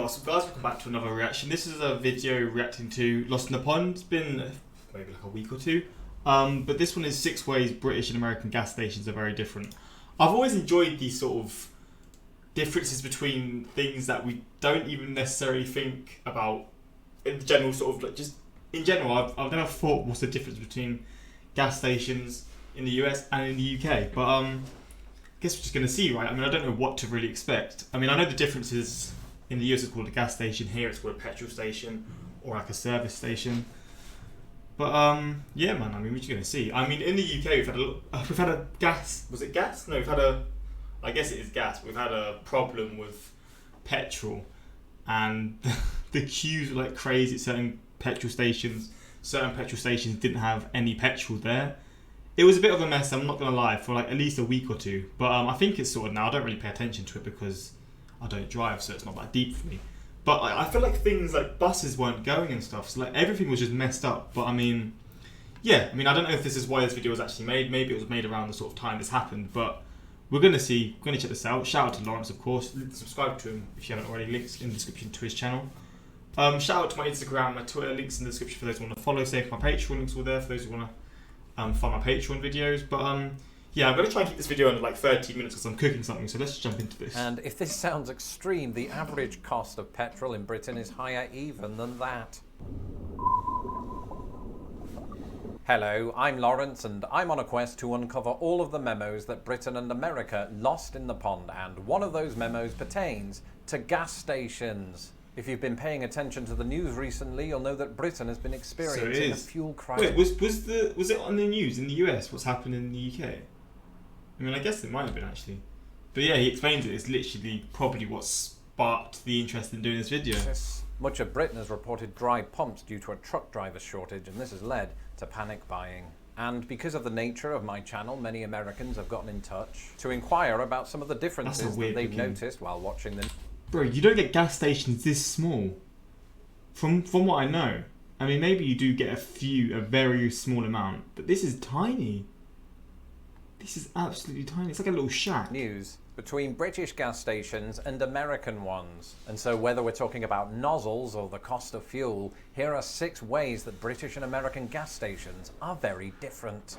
what's up guys, welcome back to another reaction. This is a video reacting to Lost in the Pond. It's been maybe like a week or two. But this one is 6 ways British and American gas stations are very different. I've always enjoyed these sort of differences between things that we don't even necessarily think about in general, sort of like just in general. I've never thought what's the difference between gas stations in the US and in the UK, but I guess we're just going to see, right? I mean, I don't know what to really expect. I mean, I know the differences. In the US it's called a gas station, here it's called a petrol station or like a service station. But yeah man, I mean, we're just going to see. I mean, in the UK we've had a gas, was it gas? No, we've had a, I guess it is gas. We've had a problem with petrol and the queues were like crazy at certain petrol stations. Certain petrol stations didn't have any petrol there. It was a bit of a mess, I'm not going to lie, for like at least a week or two. But I think it's sorted now. I don't really pay attention to it because I don't drive, so it's not that deep for me. But I feel like things like buses weren't going and stuff, so like everything was just messed up. But I mean, yeah, I mean, I don't know if this is why this video was actually made. Maybe it was made around the sort of time this happened, but we're going to see, we're going to check this out. Shout out to Lawrence, of course. Subscribe to him if you haven't already. Links in the description to his channel. Shout out to my Instagram, my Twitter, links in the description for those who want to follow. Same for my Patreon, links all there for those who want to find my Patreon videos. But yeah, I'm going to try and keep this video under like 30 minutes because I'm cooking something, so let's jump into this. And if this sounds extreme, the average cost of petrol in Britain is higher even than that. Hello, I'm Lawrence and I'm on a quest to uncover all of the memos that Britain and America lost in the pond, and one of those memos pertains to gas stations. If you've been paying attention to the news recently, you'll know that Britain has been experiencing a fuel crisis. Wait, was it on the news in the US what's happened in the UK? I mean, I guess it might have been actually. But yeah, he explains it. It's literally probably what sparked the interest in doing this video. Much of Britain has reported dry pumps due to a truck driver shortage, and this has led to panic buying. And because of the nature of my channel, many Americans have gotten in touch to inquire about some of the differences that they've noticed while watching the... Bro, you don't get gas stations this small. From what I know. I mean, maybe you do get a very small amount, but this is tiny. This is absolutely tiny. It's like a little shack. News between British gas stations and American ones. And so whether we're talking about nozzles or the cost of fuel, here are 6 ways that British and American gas stations are very different.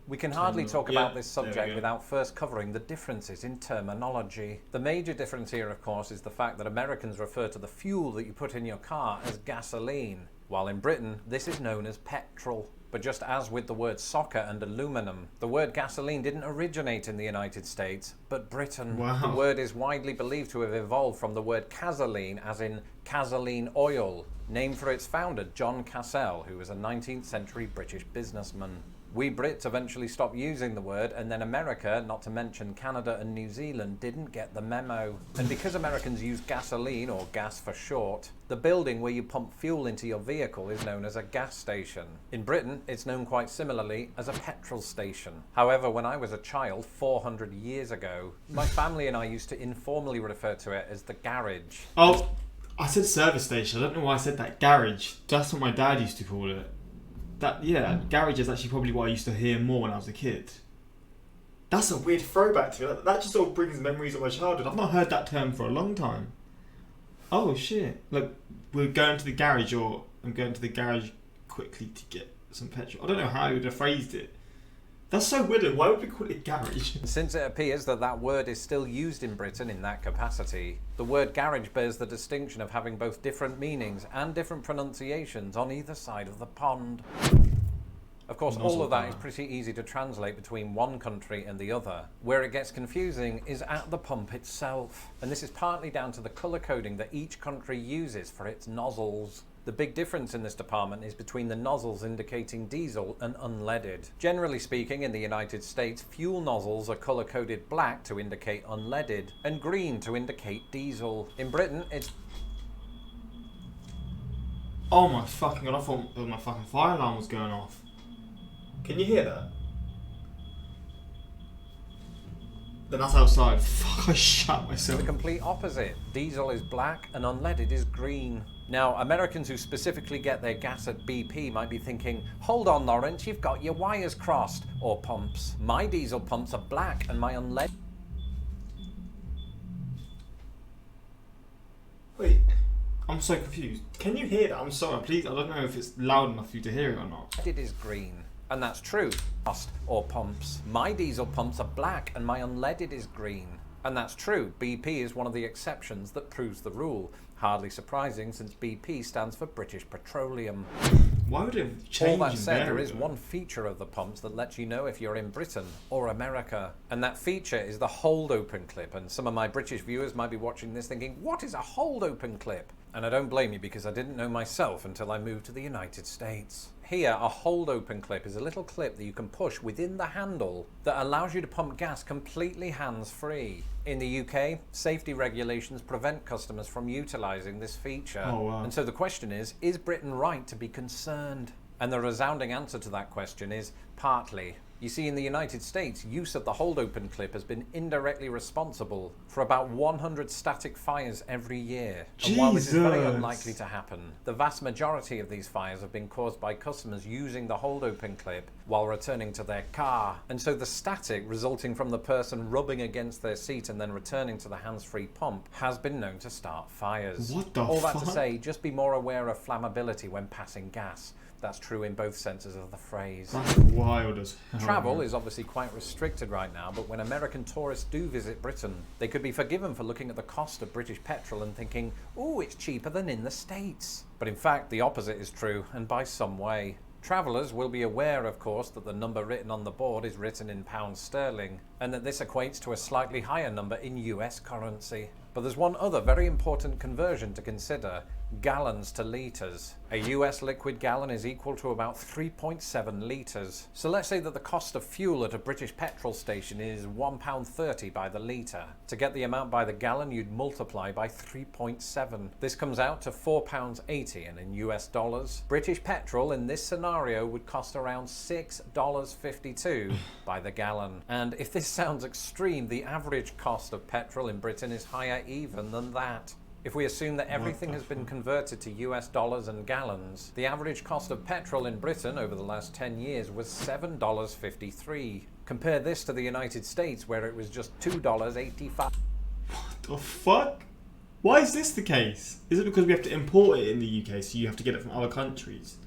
We can hardly talk about this subject without first covering the differences in terminology. The major difference here, of course, is the fact that Americans refer to the fuel that you put in your car as gasoline, while in Britain, this is known as petrol. But just as with the word soccer and aluminum, the word gasoline didn't originate in the United States, but Britain. Wow. The word is widely believed to have evolved from the word cazoline, as in cazoline oil, named for its founder, John Cassell, who was a 19th century British businessman. We Brits eventually stopped using the word, and then America, not to mention Canada and New Zealand, didn't get the memo. And because Americans use gasoline, or gas for short, the building where you pump fuel into your vehicle is known as a gas station. In Britain, it's known quite similarly as a petrol station. However, when I was a child 400 years ago, my family and I used to informally refer to it as the garage. Oh, I said service station. I don't know why I said that. Garage. That's what my dad used to call it. Yeah, garage is actually probably what I used to hear more when I was a kid. That's a weird throwback to me. That just sort of brings memories of my childhood. I've not heard that term for a long time. Oh shit. Like, we're going to the garage, or I'm going to the garage quickly to get some petrol. I don't know how I would have phrased it. That's so weird. Why would we call it garage? Since it appears that that word is still used in Britain in that capacity, the word garage bears the distinction of having both different meanings and different pronunciations on either side of the pond. Of course, all of that is pretty easy to translate between one country and the other. Where it gets confusing is at the pump itself. And this is partly down to the colour coding that each country uses for its nozzles. The big difference in this department is between the nozzles indicating diesel and unleaded. Generally speaking, in the United States, fuel nozzles are colour-coded black to indicate unleaded and green to indicate diesel. In Britain, it's... Oh my fucking god, I thought my fucking fire alarm was going off. Can you hear that? Then that's outside. Fuck, I shot myself. The complete opposite. Diesel is black and unleaded is green. Now, Americans who specifically get their gas at BP might be thinking, hold on Lawrence, you've got your wires crossed. Or pumps. My diesel pumps are black and my unleaded... I'm so confused. Can you hear that? I'm sorry, please. I don't know if it's loud enough for you to hear it or not. It is green. And that's true. Or pumps. My diesel pumps are black and my unleaded is green. And that's true. BP is one of the exceptions that proves the rule. Hardly surprising since BP stands for British Petroleum. Why would it change? All that said, there is one feature of the pumps that lets you know if you're in Britain or America. And that feature is the hold open clip. And some of my British viewers might be watching this thinking, what is a hold open clip? And I don't blame you because I didn't know myself until I moved to the United States. Here, a hold open clip is a little clip that you can push within the handle that allows you to pump gas completely hands-free. In the UK, safety regulations prevent customers from utilising this feature. Oh, wow. And so the question is Britain right to be concerned? And the resounding answer to that question is partly. You see, in the United States, use of the hold open clip has been indirectly responsible for about 100 static fires every year. And while this is very unlikely to happen, the vast majority of these fires have been caused by customers using the hold open clip while returning to their car. And so the static resulting from the person rubbing against their seat and then returning to the hands-free pump has been known to start fires. What the All fuck? that to say, just be more aware of flammability when passing gas. That's true in both senses of the phrase. That's wild as hell. Travel is obviously quite restricted right now, but when American tourists do visit Britain, they could be forgiven for looking at the cost of British petrol and thinking, ooh, it's cheaper than in the States. But in fact, the opposite is true, and by some way. Travellers will be aware, of course, that the number written on the board is written in pounds sterling, and that this equates to a slightly higher number in US currency. But there's one other very important conversion to consider: gallons to litres. A US liquid gallon is equal to about 3.7 litres. So let's say that the cost of fuel at a British petrol station is £1.30 by the litre. To get the amount by the gallon, you'd multiply by 3.7. This comes out to £4.80, and in US dollars, British petrol in this scenario would cost around $6.52 by the gallon. And if this sounds extreme, the average cost of petrol in Britain is higher even than that. If we assume that everything has been converted to US dollars and gallons, the average cost of petrol in Britain over the last 10 years was $7.53. Compare this to the United States, where it was just $2.85. What the fuck? Why is this the case? Is it because we have to import it in the UK, so you have to get it from other countries?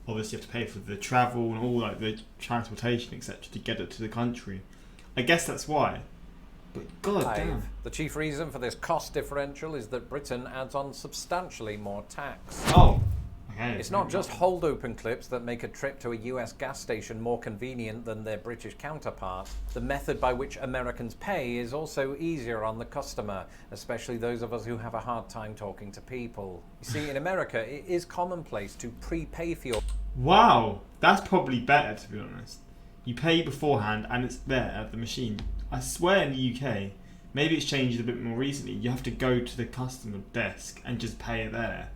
Obviously you have to pay for the travel and all like the transportation, etc. to get it to the country. I guess that's why. But god damn. The chief reason for this cost differential is that Britain adds on substantially more tax. Oh, okay. It's not just hold open clips that make a trip to a US gas station more convenient than their British counterpart. The method by which Americans pay is also easier on the customer, especially those of us who have a hard time talking to people. You see, in America, it is commonplace to prepay for your... Wow, that's probably better, to be honest. You pay beforehand and it's there at the machine. I swear in the UK, maybe it's changed a bit more recently, you have to go to the customer desk and just pay it there.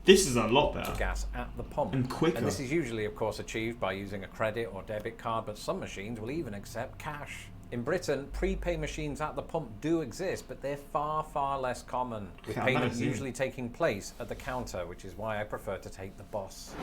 This is a lot better. Gas at the pump. And quicker. And this is usually, of course, achieved by using a credit or debit card, but some machines will even accept cash. In Britain, prepay machines at the pump do exist, but they're far, far less common, with payment usually taking place at the counter, which is why I prefer to take the bus.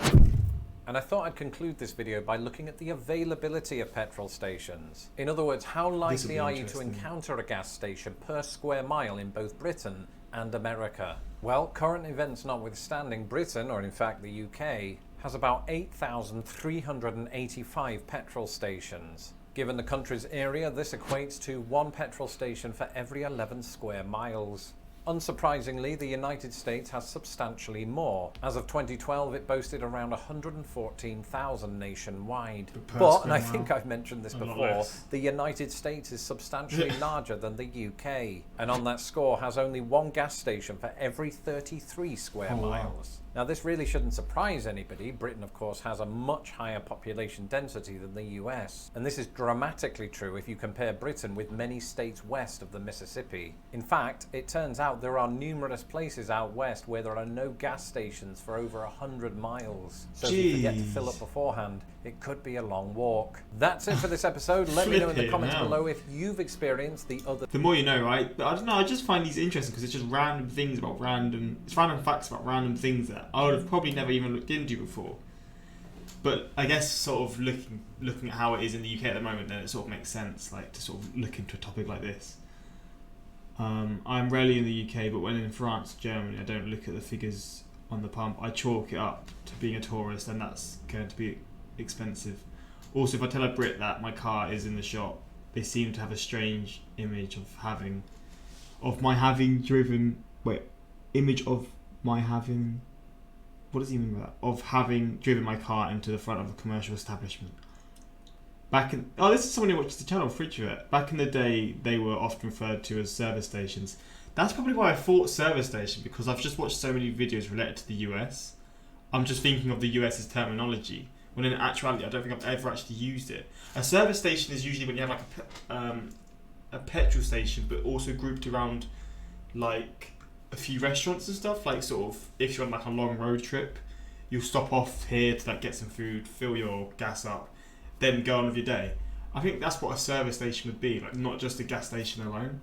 And I thought I'd conclude this video by looking at the availability of petrol stations. In other words, how likely are you to encounter a gas station per square mile in both Britain and America? Well, current events notwithstanding, Britain, or in fact the UK, has about 8,385 petrol stations. Given the country's area, this equates to one petrol station for every 11 square miles. Unsurprisingly, the United States has substantially more. As of 2012, it boasted around 114,000 nationwide. But, and I think I've mentioned this before, the United States is substantially larger than the UK, and on that score has only one gas station for every 33 square miles. Now, this really shouldn't surprise anybody. Britain, of course, has a much higher population density than the US. And this is dramatically true if you compare Britain with many states west of the Mississippi. In fact, it turns out there are numerous places out west where there are no gas stations for over 100 miles. So if you forget to fill up beforehand, it could be a long walk. That's it for this episode. Let me know in the comments below if you've experienced the other... The more you know, right? But I don't know, I just find these interesting because it's just random things about random... It's random facts about random things that I would have probably never even looked into before. But I guess sort of looking at how it is in the UK at the moment, then it sort of makes sense, like, to sort of look into a topic like this. I'm rarely in the UK, but when in France, Germany, I don't look at the figures on the pump. I chalk it up to being a tourist, and that's going to be expensive. Also, if I tell a Brit that my car is in the shop, they seem to have a strange image of my having driven. What does he mean by that? Of having driven my car into the front of a commercial establishment. This is someone who watches the channel, Fridge. Back in the day, they were often referred to as service stations. That's probably why I thought service station, because I've just watched so many videos related to the US. I'm just thinking of the US's terminology, when in actuality, I don't think I've ever actually used it. A service station is usually when you have like a petrol station, but also grouped around like a few restaurants and stuff. Like sort of, if you're on like a long road trip, you'll stop off here to like get some food, fill your gas up, then go on with your day. I think that's what a service station would be, like not just a gas station alone.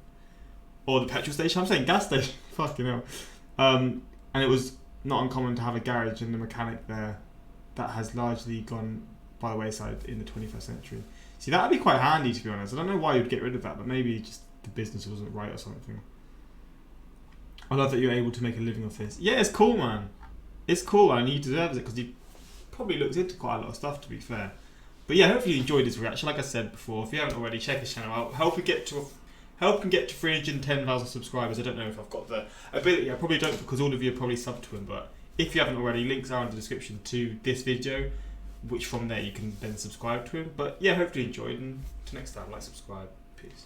Or the petrol station. I'm saying gas station. Fucking hell. And it was not uncommon to have a garage and a mechanic there that has largely gone by the wayside in the 21st century. See, that would be quite handy, to be honest. I don't know why you'd get rid of that, but maybe just the business wasn't right or something. I love that you're able to make a living off this. Yeah, it's cool, man. It's cool, and he deserves it because he probably looked into quite a lot of stuff, to be fair. But yeah, hopefully you enjoyed this reaction. Like I said before, if you haven't already, check his channel out. Help him get to 310,000 subscribers. I don't know if I've got the ability. I probably don't, because all of you are probably subbed to him. But if you haven't already, links are in the description to this video, which from there you can then subscribe to him. But yeah, hopefully you enjoyed, and till next time, like, subscribe. Peace.